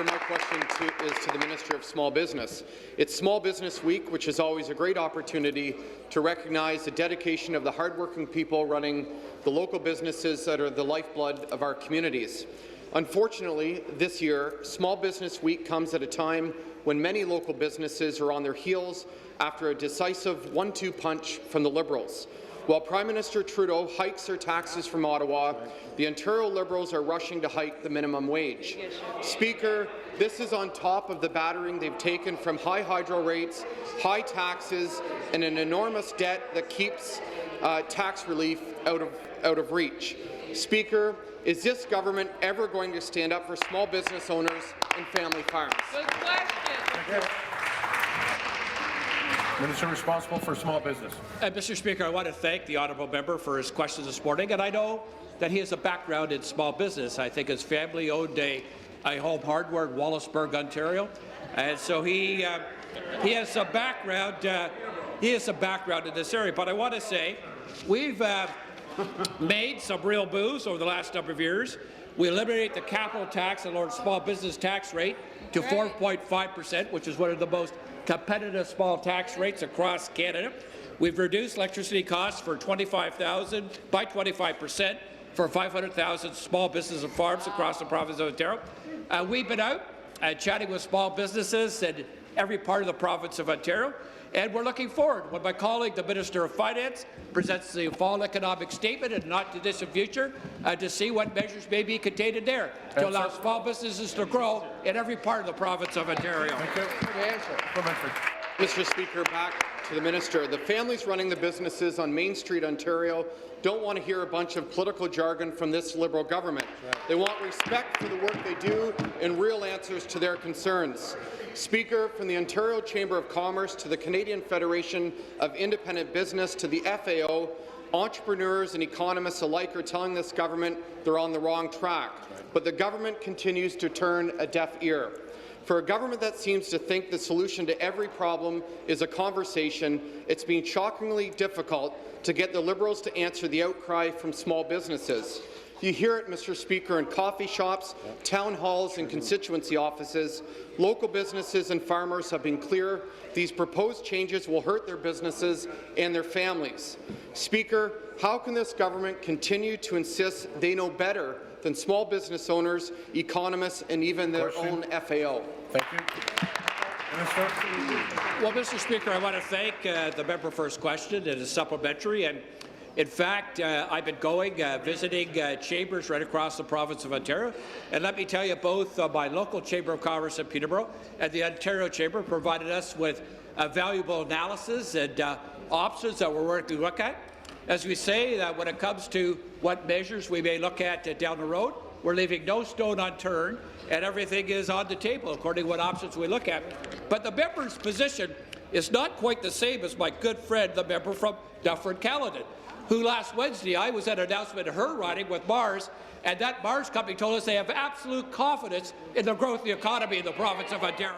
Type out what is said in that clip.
My question is to the Minister of Small Business. It's Small Business Week, which is always a great opportunity to recognize the dedication of the hardworking people running the local businesses that are the lifeblood of our communities. Unfortunately, this year, Small Business Week comes at a time when many local businesses are on their heels after a decisive 1-2 punch from the Liberals. While Prime Minister Trudeau hikes their taxes from Ottawa, the Ontario Liberals are rushing to hike the minimum wage. Speaker, this is on top of the battering they've taken from high hydro rates, high taxes, and an enormous debt that keeps tax relief out of reach. Speaker, is this government ever going to stand up for small business owners and family farms? Good question. Minister responsible for small business. Mr. Speaker, I want to thank the honourable member for his questions this morning, and I know that he has a background in small business. I think his family owned a home hardware in Wallaceburg, Ontario, and so he has some background. He has some background in this area. But I want to say we've made some real moves over the last number of years. We eliminated the capital tax and lowered small business tax rate to 4.5%, which is one of the most competitive small tax rates across Canada. We've reduced electricity costs for 25,000 by 25% for 500,000 small businesses and farms across the province of Ontario. We've been out chatting with small businesses in every part of the province of Ontario, and we're looking forward when my colleague, the Minister of Finance, presents the fall economic statement in the not-too-distant future to see what measures may be contained in there to allow small businesses to grow in every part of the province of Ontario. Thank you. Mr. Speaker, back to the Minister. The families running the businesses on Main Street, Ontario, don't want to hear a bunch of political jargon from this Liberal government. They want respect for the work they do and real answers to their concerns. Speaker, from the Ontario Chamber of Commerce to the Canadian Federation of Independent Business to the FAO, entrepreneurs and economists alike are telling this government they're on the wrong track, but the government continues to turn a deaf ear. For a government that seems to think the solution to every problem is a conversation, it's been shockingly difficult to get the Liberals to answer the outcry from small businesses. You hear it, Mr. Speaker, in coffee shops, town halls and constituency offices. Local businesses and farmers have been clear these proposed changes will hurt their businesses and their families. Speaker, how can this government continue to insist they know better than small business owners, economists, and even their own FAO? Thank you. Minister. Well, Mr. Speaker, I want to thank the member for his question. It is supplementary, and in fact, I've been going, visiting chambers right across the province of Ontario, and let me tell you, both my local Chamber of Commerce in Peterborough and the Ontario Chamber provided us with valuable analysis and options that we're working to look at. As we say, that when it comes to what measures we may look at down the road, we're leaving no stone unturned, and everything is on the table according to what options we look at. But the member's position is not quite the same as my good friend, the member from Dufferin-Caledon, who last Wednesday I was at an announcement of her riding with Mars, and that Mars company told us they have absolute confidence in the growth of the economy in the province of Ontario.